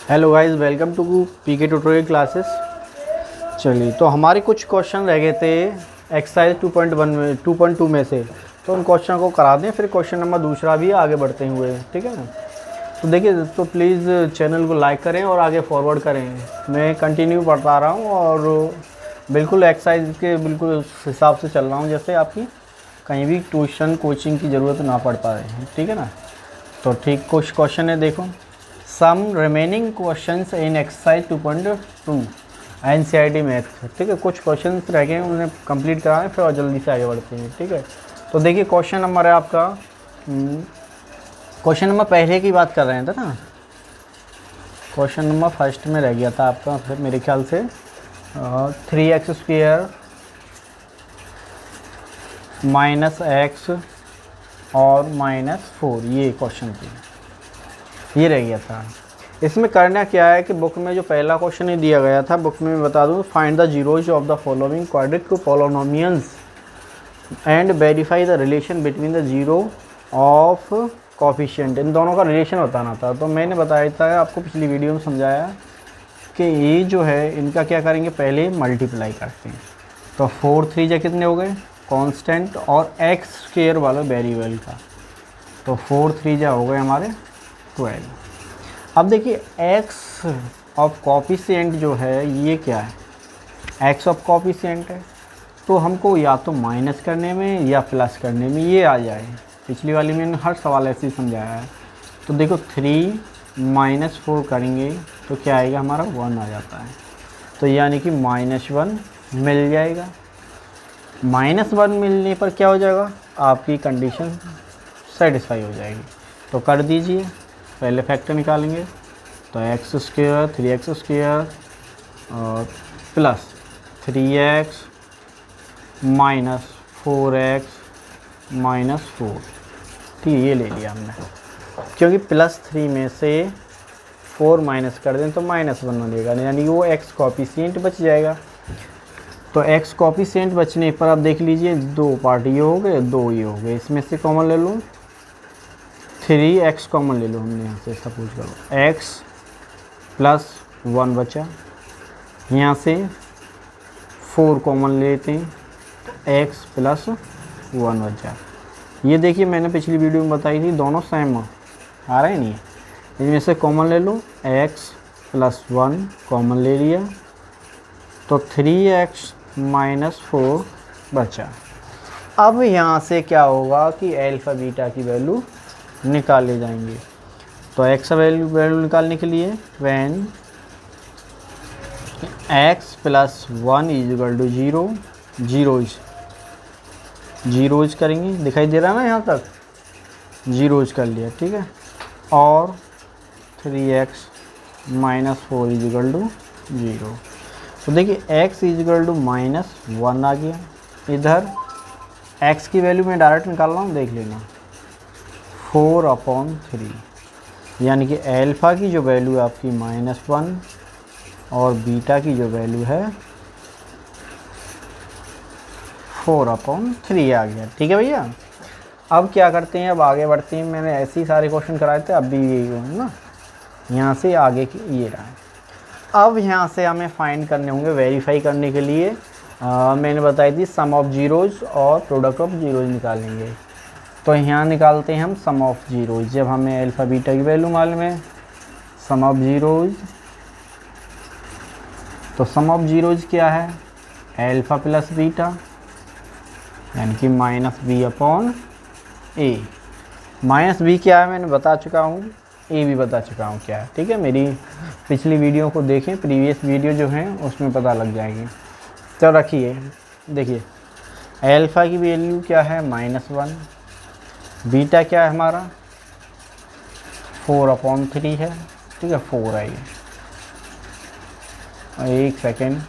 Hello guys, welcome to PK tutorial classes. चलिए, तो हमारे कुछ क्वेश्चन रह गए थे एक्सरसाइज 2.1 में 2.2 में से, तो उन क्वेश्चन को करा दें, फिर क्वेश्चन नंबर दूसरा भी आगे बढ़ते हुए, ठीक है ना। तो देखिए, तो प्लीज़ चैनल को लाइक करें और आगे फॉरवर्ड करें। मैं कंटिन्यू पढ़ता रहा हूँ और बिल्कुल एक्सरसाइज के बिल्कुल उस हिसाब से चल रहा हूँ, जैसे आपकी कहीं भी ट्यूशन कोचिंग की ज़रूरत ना पड़ पाए, ठीक है ना। तो ठीक, कुछ क्वेश्चन है, देखो। Some remaining questions in exercise 2.2 NCERT math, ठीक है। कुछ क्वेश्चंस रह गए, उन्हें कंप्लीट कराएं, फिर और जल्दी से आगे बढ़ते हैं, ठीक है। तो देखिए, क्वेश्चन नंबर है आपका, क्वेश्चन नंबर पहले की बात कर रहे थे ना। क्वेश्चन नंबर फर्स्ट में रह गया था आपका, फिर मेरे ख्याल से 3x² -x और -4, ये क्वेश्चन थी, ये रह गया था। इसमें करना क्या है कि बुक में जो पहला क्वेश्चन ही दिया गया था, बुक में मैं बता दूं, find the zeros of the following quadratic polynomials and verify the relation between the zero of coefficient. इन दोनों का रिलेशन बताना था। तो मैंने बताया था आपको पिछली वीडियो में, समझाया कि ये जो है इनका क्या करेंगे, पहले मल्टीप्लाई करते हैं। तो 4 3 जा कितने हो गए, कांस्टेंट और x² वाला वेरिएबल का। तो 4 3 जा हो गए हमारे 12। अब देखिए, x ऑफ कोफिशिएंट जो है ये क्या है, x ऑफ कोफिशिएंट है, तो हमको या तो माइनस करने में या प्लस करने में ये आ जाए। पिछली वाली में हर सवाल ऐसे ही समझाया है। तो देखो, 3 - 4 करेंगे तो क्या आएगा, हमारा 1 आ जाता है। तो यानी कि -1 मिल जाएगा। -1 मिलने पर क्या हो जाएगा, आपकी कंडीशन सेटिस्फाई हो जाएगी। तो कर दीजिए, पहले फैक्टर निकालेंगे। तो x² 3x² और प्लस 3x -4x -4, ठीक है, ये ले लिया हमने। क्योंकि +3 में से 4 माइनस कर दें तो -1 मिलेगा, यानी कि वो x कोफिशिएंट बच जाएगा। तो x कोफिशिएंट बचने पर आप देख लीजिए, 2 पार्ट ये हो गए, 2 ये हो गए, इसमें से कॉमन ले लूँ, 3x कॉमन ले लो हमने यहाँ से, सपोज करो x + 1 बचा, यहाँ से 4 कॉमन लेते हैं तो x + 1 बचा। ये देखिए, मैंने पिछली वीडियो में बताई थी, दोनों सेम आ रहे हैं नहीं, इनमें से कॉमन ले लो, x + 1 कॉमन ले लिया, तो 3x - 4 बचा। अब यहाँ से क्या होगा कि अल्फ़ा बीटा की वैल्यू निकाले जाएंगे। तो x वैल्यू निकालने के लिए व्हेन x + 1 = 0, जीरोज करेंगे, दिखाई दे रहा है ना, यहाँ तक जीरोज कर लिया, ठीक है। और 3x - 4 = 0। तो देखिए, x = -1 आ गया। इधर x की वैल्यू मैं डायरेक्ट निकाल रहा हूँ, देख लेना, 4/3, यानी कि अल्फ़ा की जो वैल्यू है आपकी -1 और बीटा की जो वैल्यू है 4/3 आ गया, ठीक है भैया। अब क्या करते हैं, अब आगे बढ़ते हैं। मैंने ऐसे ही सारे क्वेश्चन कराए थे, अब भी यही है ना, यहाँ से आगे की ये रहा। अब यहाँ से हमें फाइंड करने होंगे, वेरीफाई करने के लिए मैंने बताई थी सम ऑफ जीरोज और प्रोडक्ट ऑफ जीरोज निकालेंगे। तो यहाँ निकालते हैं हम सम ऑफ जीरोज, जब हमें अल्फ़ा बीटा की वैल्यू मालूम है। सम ऑफ जीरोज, तो सम ऑफ जीरोज क्या है, अल्फ़ा + बीटा, यानी कि -b/a। -b क्या है मैंने बता चुका हूँ, a भी बता चुका हूँ क्या है, ठीक है। मेरी पिछली वीडियो को देखें, प्रीवियस वीडियो जो हैं उसमें पता लग जाएगी। तो रखिए, देखिए, अल्फ़ा की वैल्यू क्या है, -1, बीटा क्या है हमारा 4/3 है, ठीक है, 4 है ये, एक सेकेंड,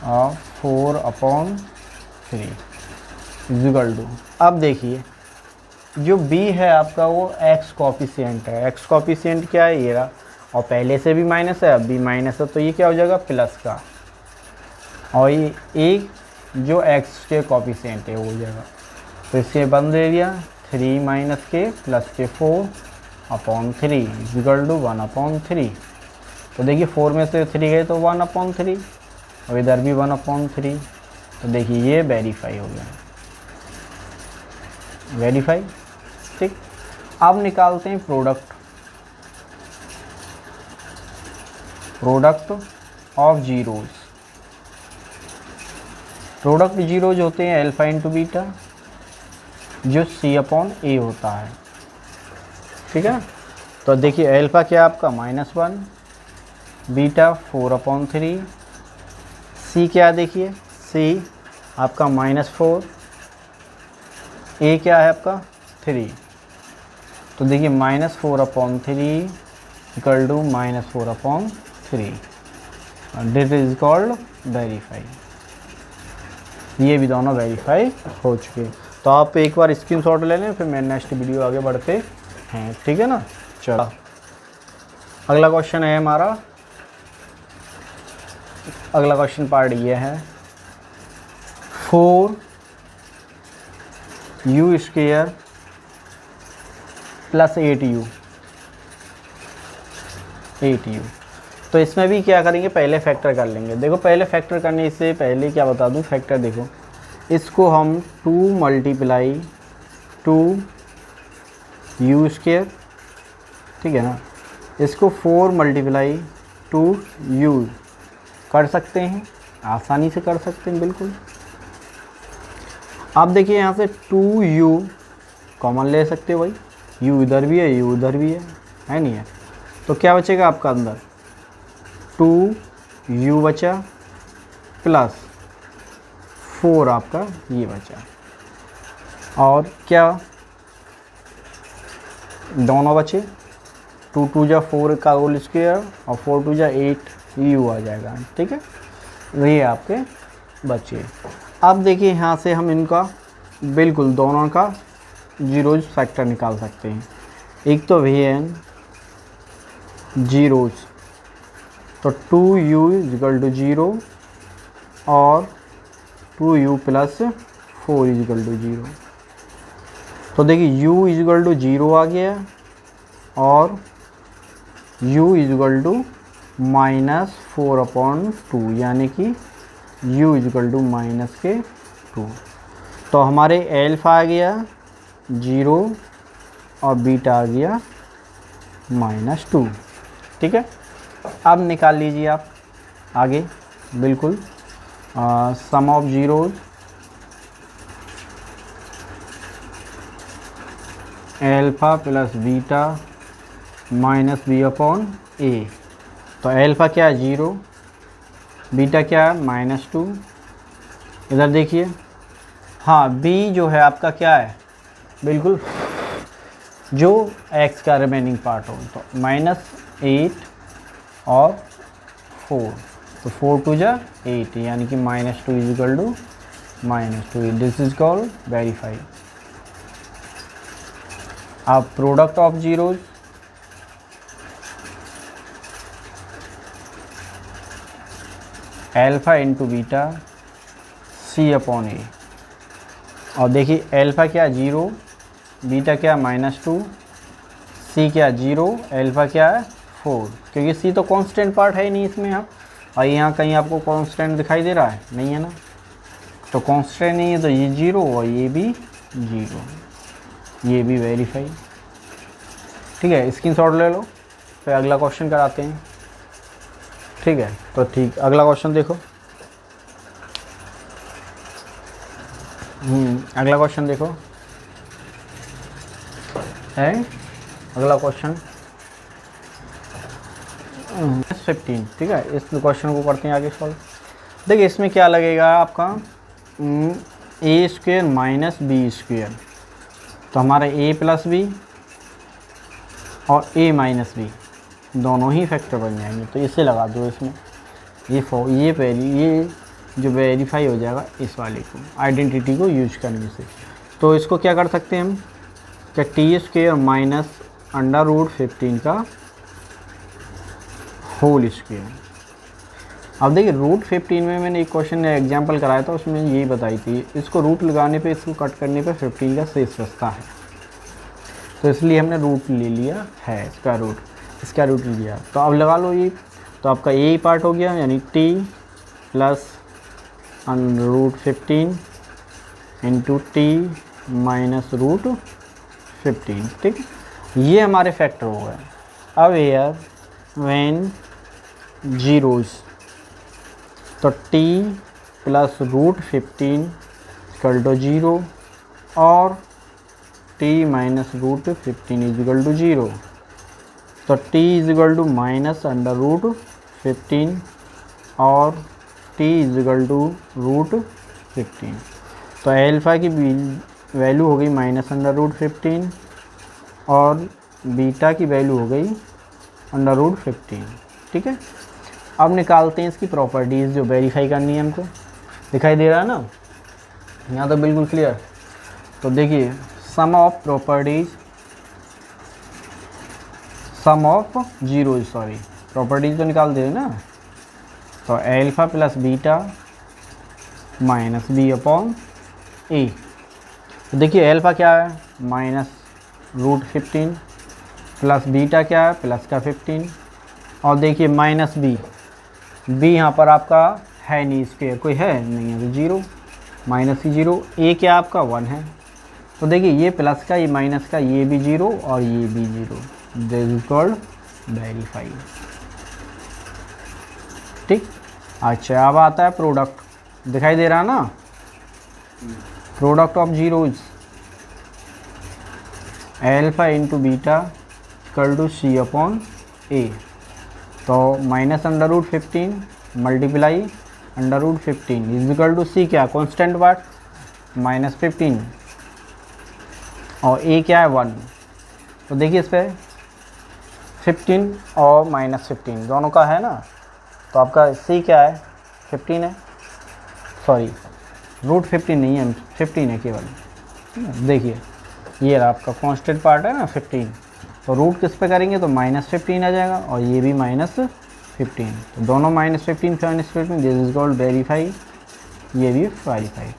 और 4/3 = अब देखिए, जो b है आपका वो x कोफिशिएंट है। x कोफिशिएंट क्या है, ये रहा, और पहले से भी माइनस है, अब भी माइनस है, तो ये क्या हो जाएगा, प्लस का। और ये एक जो x के कोफिशिएंट है वो हो जाएगा, तो इसके बंद दे दिया, 3 - k + k 4/3 = 1/3। तो देखिए 4 में से 3 गए तो 1/3, और इधर भी 1/3। तो देखिए ये वेरीफाई हो गया, वेरीफाई। ठीक, अब निकालते हैं product of zeros. Product zeros होते हैं अल्फा इंटू बीटा, जो C/A होता है। ठीक है, तो देखिए अल्फा क्या आपका -1, बीटा 4/3, C क्या देखिए, C आपका -4, A क्या है आपका 3। तो देखिए -4/3 equal to -4/3, this is called verify. ये भी दोनों वेरीफाई हो चुके। तो आप एक बार स्क्रीनशॉट ले लें, फिर मैं नेक्स्ट वीडियो आगे बढ़ते हैं। ठीक है ना। चलो अगला क्वेश्चन है हमारा, अगला क्वेश्चन पार्ट ये है 4u² + 8u। तो इसमें भी क्या करेंगे, पहले फैक्टर कर लेंगे। देखो पहले फैक्टर करने से पहले क्या बता दूं, फैक्टर देखो इसको हम 2 × 2u², ठीक है ना, इसको 4 × 2u कर सकते हैं, आसानी से कर सकते हैं बिल्कुल। आप देखिए यहाँ से 2u कॉमन ले सकते हो भाई, u इधर भी है, u उधर भी है नहीं है। तो क्या बचेगा आपका अंदर, 2u बचा प्लस 4 आपका ये बचा, और क्या दोनों बचे, 2 × 2 = 4 का होल स्क्वायर और 4 × 2 = 8u आ जाएगा। ठीक है, ये आपके बचे। अब देखिए यहाँ से हम इनका बिल्कुल दोनों का जीरोज फैक्टर निकाल सकते हैं। एक तो Vn जीरोज, तो 2u = 0 और 2u + 4 = 0। तो देखिए u = 0 आ गया और u = -4/2, यानी कि u = -2। तो हमारे अल्फा आ गया 0 और बीटा आ गया -2। ठीक है, अब निकाल लीजिए आप आगे बिल्कुल sum of zeros, alpha + beta -b/a। तो अल्फा क्या है 0, बीटा क्या है -2। इधर देखिए, हाँ b जो है आपका क्या है, बिल्कुल जो x का रिमेनिंग पार्ट हो, तो -8 और 4, तो 4 × 2 = 8, यानी कि -2 = -2। This is called verify. अब product of zeros, alpha into beta C/A। और देखिए अल्फा क्या 0, बीटा क्या -2, C क्या 0, अल्फा क्या है 4, क्योंकि C तो कांस्टेंट पार्ट है ही नहीं इसमें। आप और यहाँ कहीं आपको कांस्टेंट दिखाई दे रहा है, नहीं है ना, तो कांस्टेंट नहीं है, तो ये 0 और ये भी 0, ये भी वेरीफाई। ठीक है, स्क्रीनशॉट ले लो, फिर अगला क्वेश्चन कराते हैं। ठीक है, तो ठीक अगला क्वेश्चन देखो। अगला क्वेश्चन देखो है, अगला क्वेश्चन 15। ठीक है, इस क्वेश्चन को करते हैं आगे सॉल्व। देखिए इसमें क्या लगेगा आपका a² - b², तो हमारा a + b और a - b दोनों ही फैक्टर बन जाएंगे। तो इसे लगा दो इसमें, ये जो वेरीफाई हो जाएगा इस वाले को, आइडेंटिटी को यूज करने से। तो इसको क्या कर सकते हैं हम, क्या t² - √15 का होल स्क्वायर। अब देखिए √15 में मैंने एक क्वेश्चन एग्जाम्पल कराया था, उसमें यही बताई थी, इसको रूट लगाने पे, इसको कट करने पे 15 का शेष बचता है, तो इसलिए हमने रूट ले लिया है, इसका रूट लिया। तो अब लगा लो ये तो आपका ए पार्ट हो गया, यानी T plus √15 into T minus √15, ठीक। ये हमारे फैक्टर हो गए। अब एयर व्हेन जीरोज, तो t प्लस √15 इक्वल टू 0 और t minus √15 is equal to 0। तो t is equal to minus √15 और t इज इक्वल टू √15। तो अल्फ़ा की वैल्यू हो गई माइनस √15 और बीटा की वैल्यू हो गई √15, ठीक है। अब निकालते हैं इसकी प्रॉपर्टीज़ जो वेरीफाई करनी है हमको। दिखाई दे रहा है ना, यहाँ तो बिल्कुल क्लियर। तो देखिए sum of properties, sum of zero, sorry properties तो निकाल दे ना। तो alpha plus beta minus b upon a. तो देखिए अल्फ़ा क्या है, माइनस √15 प्लस बीटा क्या है, प्लस का 15, और देखिए माइनस बी, बी यहाँ पर आपका है नहीं, स्क्वायर कोई है नहीं है तो 0, माइनस ही 0। ए क्या आपका 1 है। तो देखिए ये प्लस का, ये माइनस का, ये भी 0 और ये भी 0, दिस इज कॉल्ड वेरीफाई, ठीक। अच्छा अब आता है प्रोडक्ट, दिखाई दे रहा है ना, product of zeros alpha into beta equal to c upon a. तो minus √15 multiply √15 is equal to c, क्या कांस्टेंट पार्ट -15 और ए क्या है 1। तो देखिए इस पर 15 और -15 दोनों का है ना, तो आपका सी क्या है 15 है, सॉरी √15 नहीं है, 15 है केवल। देखिए ये रहा आपका कांस्टेंट पार्ट है ना 15, तो रूट किस पे करेंगे तो -15 आ जाएगा और ये भी -15, तो दोनों -15 दिस इज कॉल्ड वेरीफाई, ये भी वेरीफाई।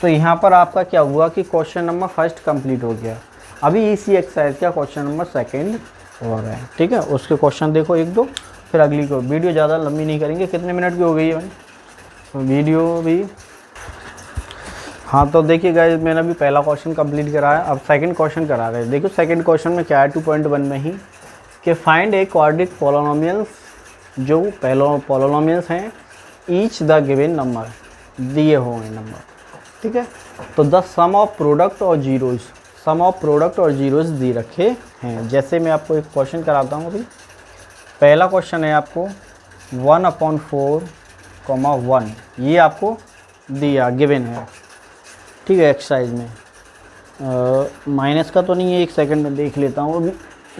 तो यहाँ पर आपका क्या हुआ कि क्वेश्चन नंबर फर्स्ट कंप्लीट हो गया। अभी इसी एक्सरसाइज का क्वेश्चन नंबर सेकंड हो रहा है, ठीक है। उसके क्वेश्चन देखो एक दो, फिर अगली को। वीडियो ज़्यादा लंबी नहीं करेंगे, कितने मिनट की हो गई है भाई तो वीडियो भी। हाँ तो देखिए गाइस, मैंने अभी पहला क्वेश्चन कंप्लीट करा है, अब सेकंड क्वेश्चन करा रहे हैं। देखो सेकंड क्वेश्चन में क्या है 2.1 में ही कि फाइंड ए क्वाड्रिक पोलिनोमियल्स, जो पोलिनोमियल्स हैं ईच द गिवन नंबर, दिए होंगे नंबर, ठीक है। तो द सम ऑफ प्रोडक्ट और जीरोज, सम ऑफ प्रोडक्ट और जीरोज दे रखे हैं। जैसे मैं आपको एक क्वेश्चन कराता हूँ अभी। पहला क्वेश्चन है आपको 1/4, 1, ये आपको दिया गिवन है, ठीक है। एक्सरसाइज में माइनस का तो नहीं है, एक सेकंड में देख लेता हूँ अभी,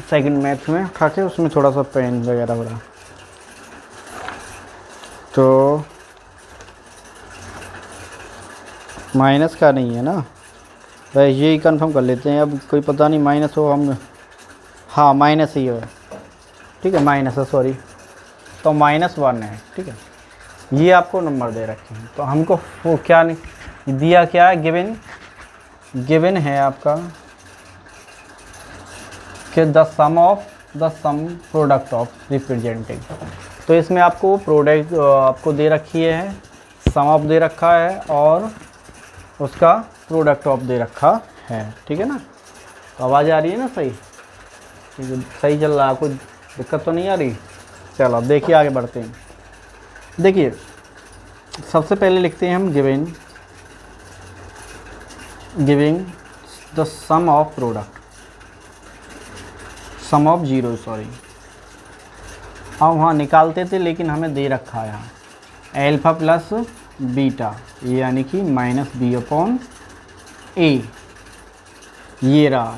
सेकंड मैथ में उठा के उसमें थोड़ा सा पेन वगैरह हो रहा, तो माइनस का नहीं है ना भाई, यही कंफर्म कर लेते हैं। अब कोई पता नहीं माइनस हो, हम हाँ माइनस ही है, ठीक है माइनस है, सॉरी। तो -1 है, ठीक है। ये आपको नंबर दे रखे हैं, तो हमको वो क्या नहीं दिया, क्या है गिवन है आपका कि the sum product of representing. तो इसमें आपको प्रोडक्ट आपको दे रखी है, सम ऑफ दे रखा है और उसका प्रोडक्ट ऑफ दे रखा है, ठीक है ना। तो आवाज़ आ रही है ना सही, सही चल रहा है, कोई दिक्कत तो नहीं आ रही। चलो अब देखिए आगे बढ़ते हैं। देखिए सबसे पहले लिखते हैं हम giving the sum of product, sum of zero, sorry. अब वहाँ निकालते थे लेकिन हमें दे रखा है यहाँ अल्फ़ा प्लस बीटा, यानी कि -b अपॉन ए, ये रहा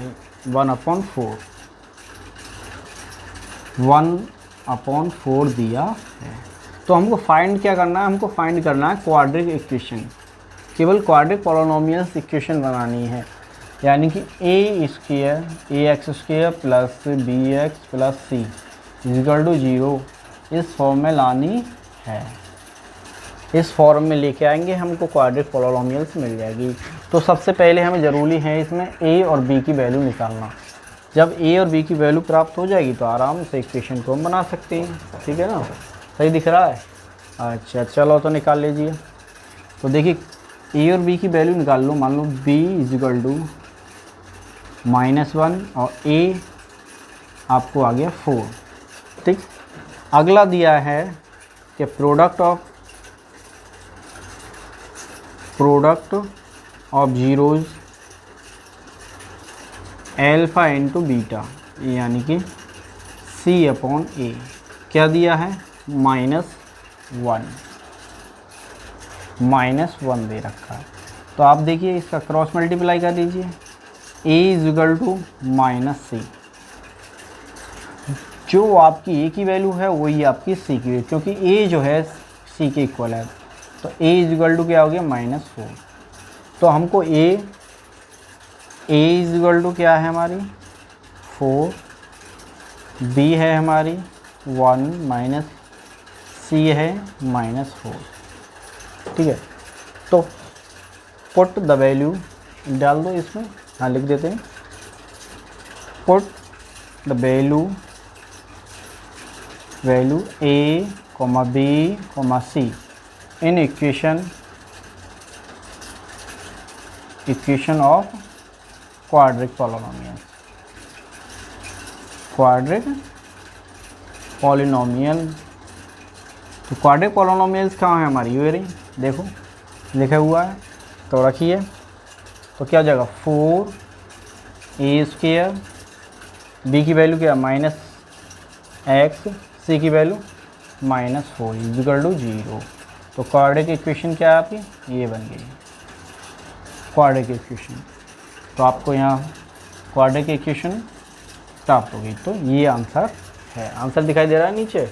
1/4, 1/4 दिया है। तो हमको फाइंड क्या करना है, हमको फाइंड करना है क्वाड्रिक इक्वेशन, केवल क्वाड्रिक पोलिनोमियल्स इक्वेशन बनानी है, यानी कि ax² plus bx plus c equal to 0 इस फॉर्म में लानी है। इस फॉर्म में लेके आएंगे हमको क्वाड्रिक पोलिनोमियल्स मिल जाएगी। तो सबसे पहले हमें ज़रूरी है इसमें a और b की वैल्यू निकालना। जब a और b की वैल्यू प्राप्त हो जाएगी तो आराम से इक्वेशन को हम बना सकते हैं, ठीक है ना। सही दिख रहा है? अच्छा चलो तो निकाल लीजिए। तो देखिए ए और बी की वैल्यू निकाल लो। मान लो b इजिकल टू -1 और a आपको आ गया 4। ठीक। अगला दिया है कि product of zeros alpha into beta, यानी कि c/a क्या दिया है? -1 दे रखा है। तो आप देखिए इसका क्रॉस मल्टीप्लाई कर दीजिए। a इजिकल टू -c, जो आपकी a की वैल्यू है वही आपकी c की वैल्यू, क्योंकि a जो है c के इक्वल है। तो a इजिकल टू क्या हो गया? -4। तो हमको a इजिकल टू क्या है हमारी? 4, b है हमारी 1 माइनस c है -4। ठीक है। तो पुट द वैल्यू डाल दो इसमें। हाँ लिख देते हैं, put the value a, b, c in equation of quadric polynomial. तो क्वाड्रिक पॉलिनोमियल्स कहाँ है हमारी? ये रही, देखो लिखा हुआ है। तो रखिए, तो क्या हो जाएगा? 4a², b की वैल्यू क्या? -x, c की वैल्यू -4 इजिकल टू 0। तो क्वाड्रिक इक्वेशन क्या है आपकी? ये बन गई क्वाड्रिक इक्वेशन। तो आपको यहाँ क्वाड्रिक इक्वेशन प्राप्त होगी। तो ये आंसर है। आंसर दिखाई दे रहा है नीचे?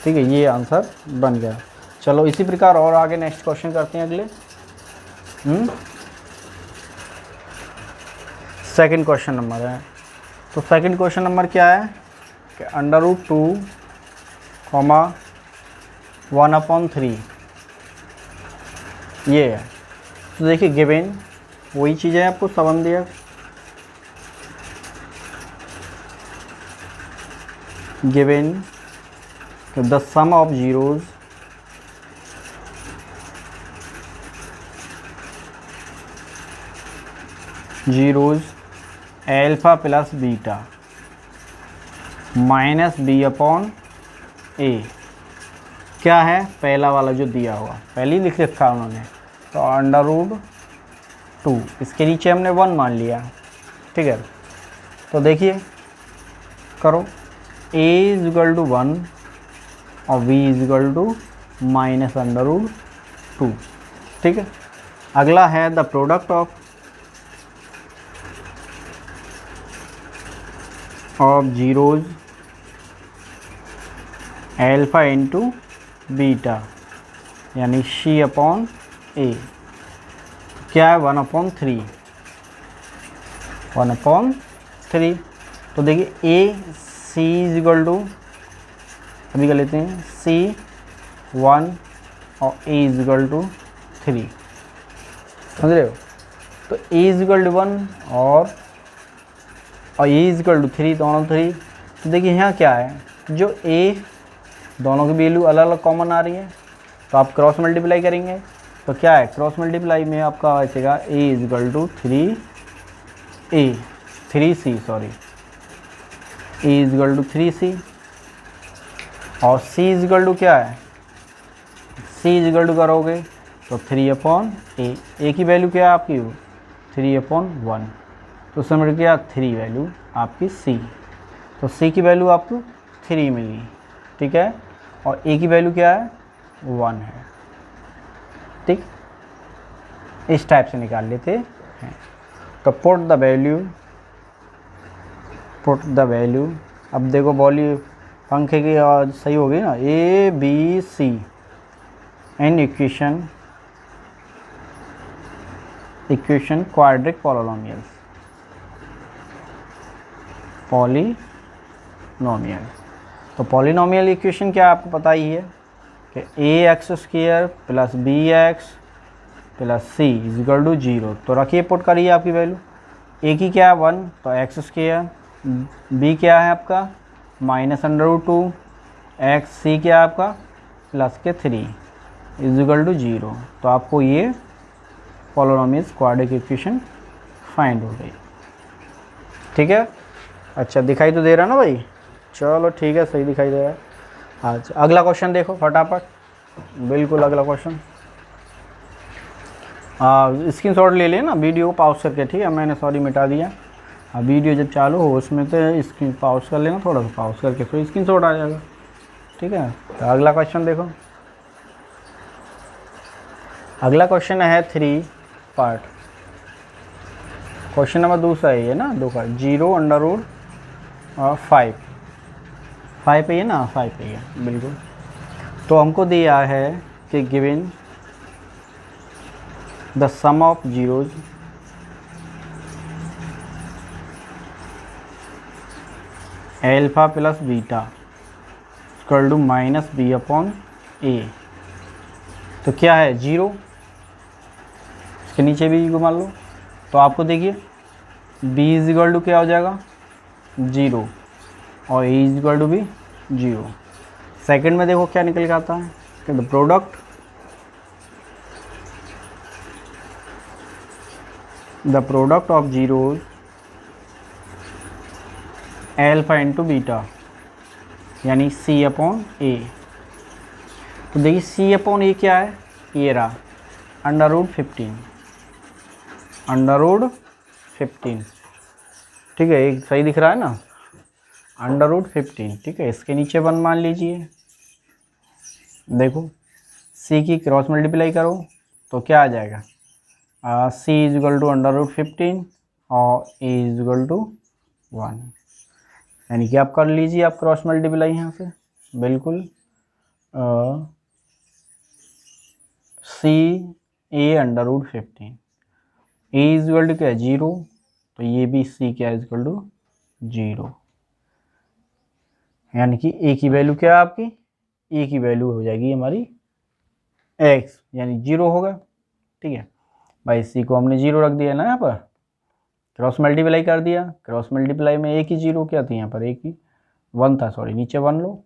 ठीक है, ये आंसर बन गया। चलो इसी प्रकार और आगे नेक्स्ट क्वेश्चन करते हैं अगले। सेकंड क्वेश्चन नंबर है। तो सेकंड क्वेश्चन नंबर क्या है कि √2, 1/3 ये है। तो देखिए गिवन वही चीज़ है, आपको संबंध दिया। Given the sum of zeros alpha plus beta -b/a क्या है? पहला वाला जो दिया हुआ पहले ही लिख रखा उन्होंने। तो √2, इसके नीचे हमने 1 मान लिया। ठीक है। तो देखिए करो, a इजिकल टू 1 और b इजिकल टू -√2। ठीक है। अगला है the product of zeros alpha into beta, यानी c/a क्या है? 1/3। तो देखिए a c इजिकल टू, अभी कर लेते हैं, c 1 और a इजिकल टू 3। समझ रहे हो? तो a इजिकल टू 1 और a इजिकल टू 3, दोनों 3। तो देखिए यहाँ क्या है, जो a दोनों की वैल्यू अलग अलग कॉमन आ रही है, तो आप क्रॉस मल्टीप्लाई करेंगे। तो क्या है? क्रॉस मल्टीप्लाई में आपका बचेगा a equal to 3c, a equal to 3c और c इजिकल टू क्या है? c इजिकल टू करोगे तो 3/a। a की वैल्यू क्या है आपकी? 3/1। तो समझ गया 3 वैल्यू आपकी c। तो c की वैल्यू आपको 3 मिली। ठीक है। और a की वैल्यू क्या है? 1 है। ठीक, इस टाइप से निकाल लेते हैं। तो पुट द वैल्यू, अब देखो वॉल्यू पंखे की आवाज़ सही हो गई ना, a b c in equation quadric polynomial. तो पॉलिनोमियल इक्वेशन क्या आपको पता ही है कि ax² plus bx plus c equal to 0। तो रखिए, पुट करिए आपकी वैल्यू। a की क्या है? 1, तो x²। b क्या है आपका? -√2, एक्स सी क्या है आपका प्लस के 3 इज इक्वल टू 0। तो आपको ये पॉलिनोमियल्स क्वाड्रेटिक इक्वेशन फाइंड हो गई। ठीक है, अच्छा दिखाई तो दे रहा ना भाई, चलो ठीक है, सही दिखाई दे रहा है। अच्छा अगला क्वेश्चन देखो फटाफट, बिल्कुल अगला क्वेश्चन। स्क्रीनशॉट ले लेना वीडियो को पॉज करके, ठीक है, मैंने सॉरी मिटा दिया। वीडियो जब चालू हो उसमें तो स्क्रीन पॉज कर लेना, थोड़ा सा पॉज करके फिर स्क्रीनशॉट आ जाएगा। ठीक है, तो अगला क्वेश्चन देखो। अगला क्वेश्चन है 3 पार्ट। क्वेश्चन नंबर दूसरा है ये ना, दो का 0 अंडर रूट 5 है ये ना, 5 है ये बिल्कुल। तो हमको दिया है कि given the sum of zeros alpha plus beta equal to minus b upon a. तो क्या है 0, इसके नीचे भी को मान लो। तो आपको देखिए b इज इक्वल टू क्या हो जाएगा 0 और a इज इक्वल टू भी 0। सेकंड में देखो क्या निकल के आता है कि the product of zeros alpha into beta यानी c अपॉन ए। तो देखिए c अपॉन ए क्या है, ये रहा अंडर रूट 15। ठीक है, एक सही दिख रहा है ना, अंडर रूट 15। ठीक है, इसके नीचे 1 मान लीजिए। देखो c की क्रॉस मल्टीप्लाई करो तो क्या आ जाएगा, c is equal to under root 15 और a इज इक्वल टू 1। यानी कि आप कर लीजिए आप क्रॉस मल्टीप्लाई यहाँ से, बिल्कुल c a under root 15, a is equal to क्या है 0, तो ये भी c क्या है इक्वल टू 0। यानी कि a की वैल्यू क्या है आपकी, a की वैल्यू हो जाएगी हमारी x यानी 0 होगा। ठीक है भाई, c को हमने 0 रख दिया ना, यहाँ पर क्रॉस मल्टीप्लाई कर दिया, क्रॉस मल्टीप्लाई में a की 0 क्या थी यहाँ पर, a की 1 था, सॉरी नीचे 1 लो,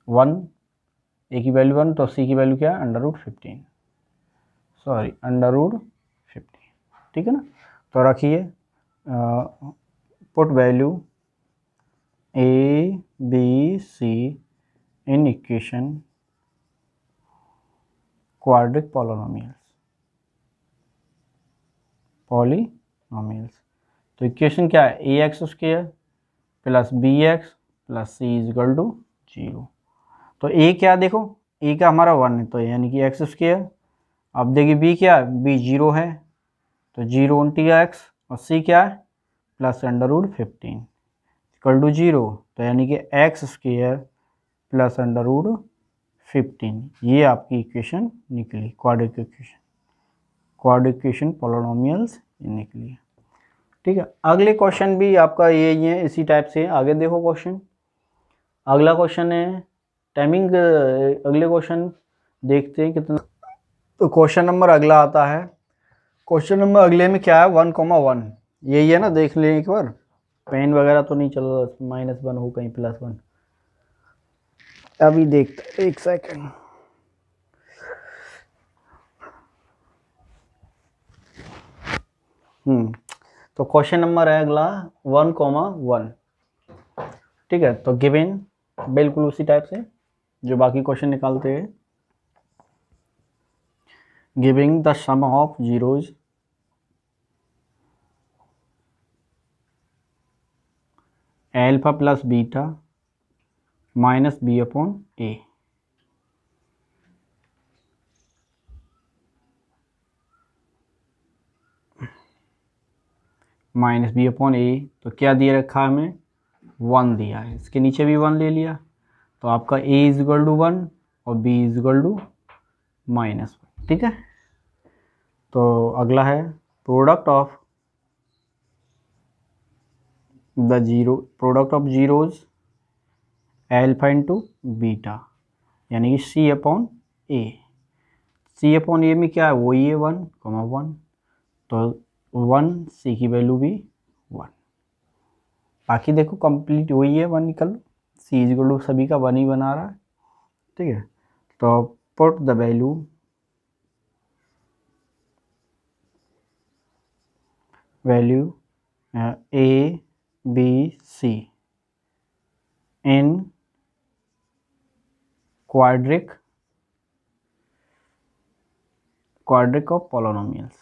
1 a की वैल्यू 1, तो c की वैल्यू क्या है under root 15, sorry under root 15। ठीक है ना, तो रखिए put value a b c in equation quadratic polynomials. तो इक्वेशन क्या है, a x square plus b x plus c is equal to 0। तो ए क्या देखो, ए का हमारा 1 है, तो यानी कि एक्स स्क्वायर। अब देखिए बी क्या है, बी 0 है, तो 0 इंटू एक्स, और सी क्या है plus under root 15 equal to 0, तो यानी कि x square plus under root 15, ये आपकी इक्वेशन निकली, क्वाड्रेटिक इक्वेशन पॉलिनोमियल्स निकली। ठीक है, अगले क्वेश्चन भी आपका ये ही है, इसी टाइप से आगे देखो क्वेश्चन। अगला क्वेश्चन है टाइमिंग, अगले क्वेश्चन देखते हैं कितना। तो क्वेश्चन नंबर अगला आता है, क्वेश्चन नंबर अगले में क्या है 1,1, यही है ना, देख लें एक बार, पेन वगैरह तो नहीं चल रहा, -1 हो कहीं +1, अभी देखते एक सेकंड। तो क्वेश्चन नंबर है अगला 1,1। ठीक है, तो गिवन बिल्कुल उसी टाइप से जो बाकी क्वेश्चन निकालते हैं, giving the sum of zeros alpha plus beta minus b upon a. Minus b upon a, तो क्या दिया रखा है हमें 1 दिया है, इसके नीचे भी 1 ले लिया, तो आपका a इज इक्वल टू 1 और b इज इक्वल टू -1। ठीक है, तो अगला है product of zeros alpha into beta यानी कि c अपॉन ए। c अपॉन ए में क्या है, वही है 1,1, तो 1 c की वैल्यू भी 1, बाकी देखो कंप्लीट वही है 1 निकल, सी इज इक्वल टू सभी का 1 ही बना रहा है, ठीक है। तो put the value a b c in quadric of polynomials,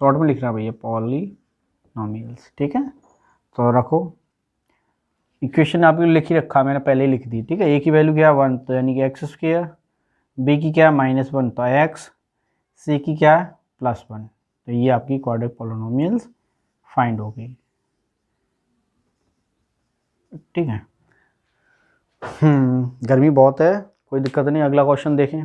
short में लिख रहा है भैया पॉलिनोमियल्स, ठीक है। तो रखो, इक्वेशन आपने लिख ही रखा, मैंने पहले ही लिख दी, ठीक है। ए की वैल्यू क्या है 1, तो यानी कि एक्स स्क्वायर, बी की क्या है -1 तो एक्स, सी की क्या है +1, तो ये आपकी क्वाड्रिक पॉलिनोमियल्स फाइंड हो गई, ठीक है। गर्मी बहुत है, कोई दिक्कत नहीं। अगला क्वेश्चन देखें।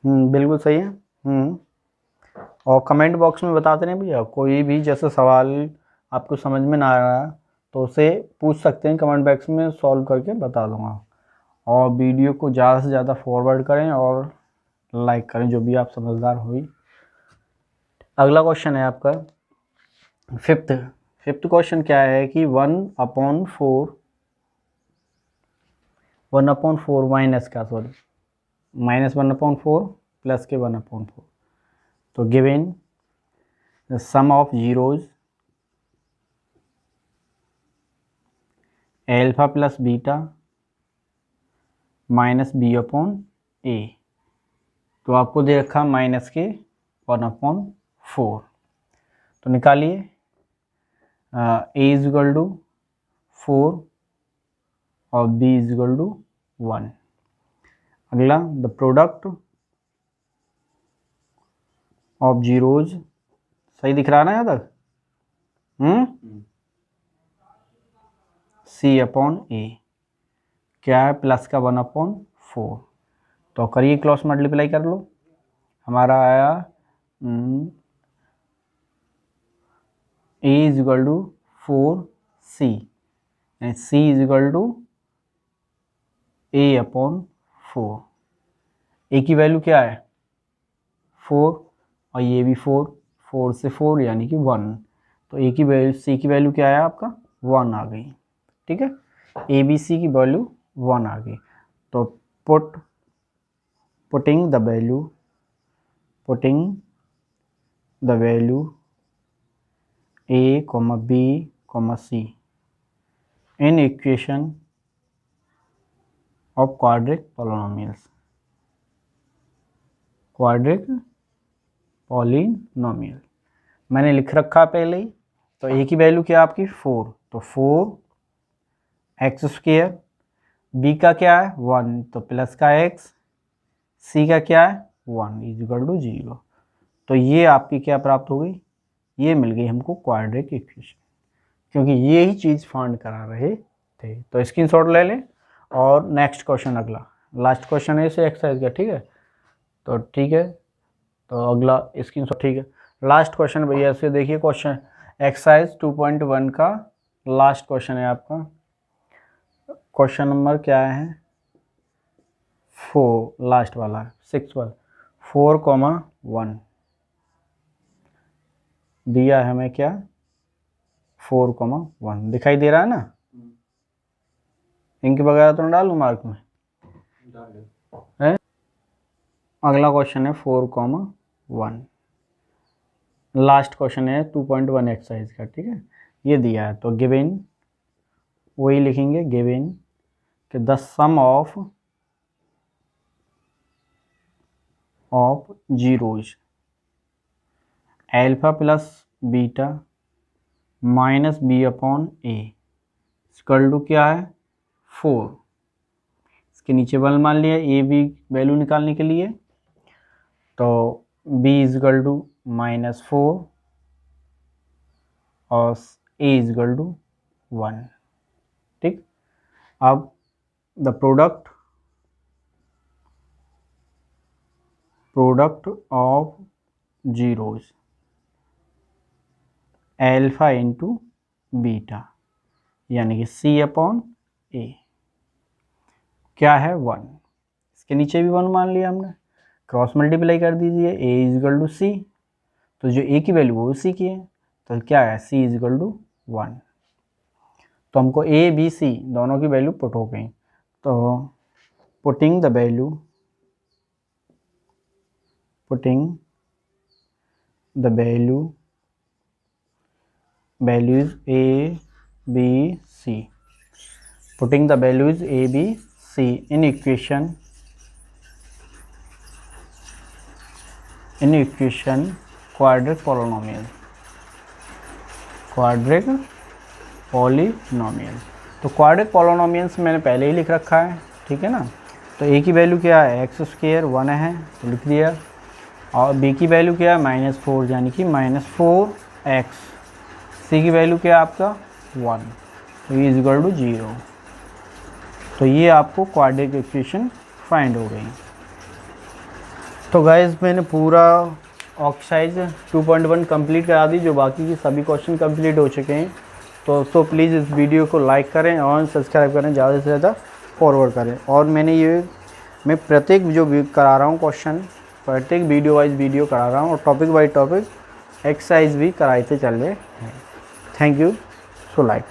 बिल्कुल सही है। और कमेंट बॉक्स में बताते नहीं भैया, कोई भी जैसे सवाल आपको समझ में ना आ रहा है तो उसे पूछ सकते हैं कमेंट बॉक्स में, सॉल्व करके बता दूंगा। और वीडियो को ज़्यादा से ज़्यादा फॉरवर्ड करें और लाइक करें, जो भी आप समझदार हुई। अगला क्वेश्चन है आपका फिफ्थ क्वेश्चन क्या है कि 1/4 माइनस का -1/4 प्लस के 1/4, तो given the sum of zeros alpha plus beta minus b/a, तो आपको दे रखा माइनस के 1/4, तो निकालिए a इज इक्वल टू 4 और b इज इक्वल टू 1। अगला द प्रोडक्ट ऑफ जीरोज, सही दिख रहा है ना यहाँ तक? c/a क्या है प्लस का 1/4, तो करिए क्रॉस मल्टीप्लाई कर लो, हमारा आया a is equal to 4c and c is equal to a/4। a की वैल्यू क्या है 4 और ये भी 4 से 4 यानी कि 1, तो a की वैल्यू c की वैल्यू क्या है आपका 1 आ गई, ठीक है। a b c की वैल्यू 1 आ गई, तो putting the value a, b, c in equation of quadric polynomial मैंने लिख रखा पहले ही। तो a की वैल्यू क्या है आपकी 4, तो 4x², b का क्या है 1 तो प्लस का x, c का क्या है 1 इज इक्वल टू 0, तो ये आपकी क्या प्राप्त हो गई, ये मिल गई हमको क्वाड्रिक इक्वेशन, क्योंकि ये ही चीज़ फाइंड करा रहे थे। तो स्क्रीनशॉट ले लें। और नेक्स्ट क्वेश्चन, अगला लास्ट क्वेश्चन है इसे एक्सरसाइज का, ठीक है। तो ठीक है, तो अगला स्क्रीनशॉट, ठीक है। लास्ट क्वेश्चन भैया से देखिए, क्वेश्चन एक्सरसाइज 2.1 का लास्ट क्वेश्चन है आपका। क्वेश्चन नंबर क्या है 4, लास्ट वाला 6 वाला, 4,1 दिया है हमें क्या 4,1 दिखाई दे रहा है ना, इंक वगैरह तो ना डालूं मार्क में, है। अगला क्वेश्चन है 4,1, लास्ट क्वेश्चन है 2.1 एक्सरसाइज का, ठीक है। ये दिया है तो गिवन, वही लिखेंगे गिवन कि the sum of zeros alpha plus beta minus b/a equal to क्या है 4, इसके नीचे 1 मान लिया a b वैल्यू निकालने के लिए, तो b इज इक्वल टू -4 और a इज इक्वल टू 1, ठीक। अब the product of zeros alpha into beta यानी कि c/a क्या है 1, इसके नीचे भी 1 मान लिया हमने, क्रॉस मल्टीप्लाई कर दीजिए, ए इज इक्वल टू सी, तो जो ए की वैल्यू वो सी की है, तो क्या है सी इज इक्वल टू 1। तो हमको ए बी सी दोनों की वैल्यू पुट हो गई, तो putting the value values a b c, putting the values a b c in equation quadratic polynomial। तो क्वाड्रिक पॉलिनोमियल्स मैंने पहले ही लिख रखा है, ठीक है ना। तो a की वैल्यू क्या है एक्स स्क्वायर 1 है, तो लिख दिया, और b की वैल्यू क्या है -4 यानी कि -4x, c की वैल्यू क्या है आपका 1, तो ये इज इक्वल टू 0। तो ये आपको क्वाड्रिक इक्वेशन फाइंड हो गई। तो गाइस मैंने पूरा एक्सरसाइज 2.1 कंप्लीट करा दी, जो बाकी की सभी क्वेश्चन कंप्लीट हो चुके हैं। तो प्लीज़ इस वीडियो को लाइक करें और सब्सक्राइब करें, ज़्यादा से ज़्यादा फॉरवर्ड करें। और मैं प्रत्येक जो करा रहा हूँ क्वेश्चन, प्रत्येक वीडियो वाइज वीडियो करा रहा हूँ, और टॉपिक वाइज टॉपिक एक्सरसाइज भी कराते चल रहे हैं। Thank you so like.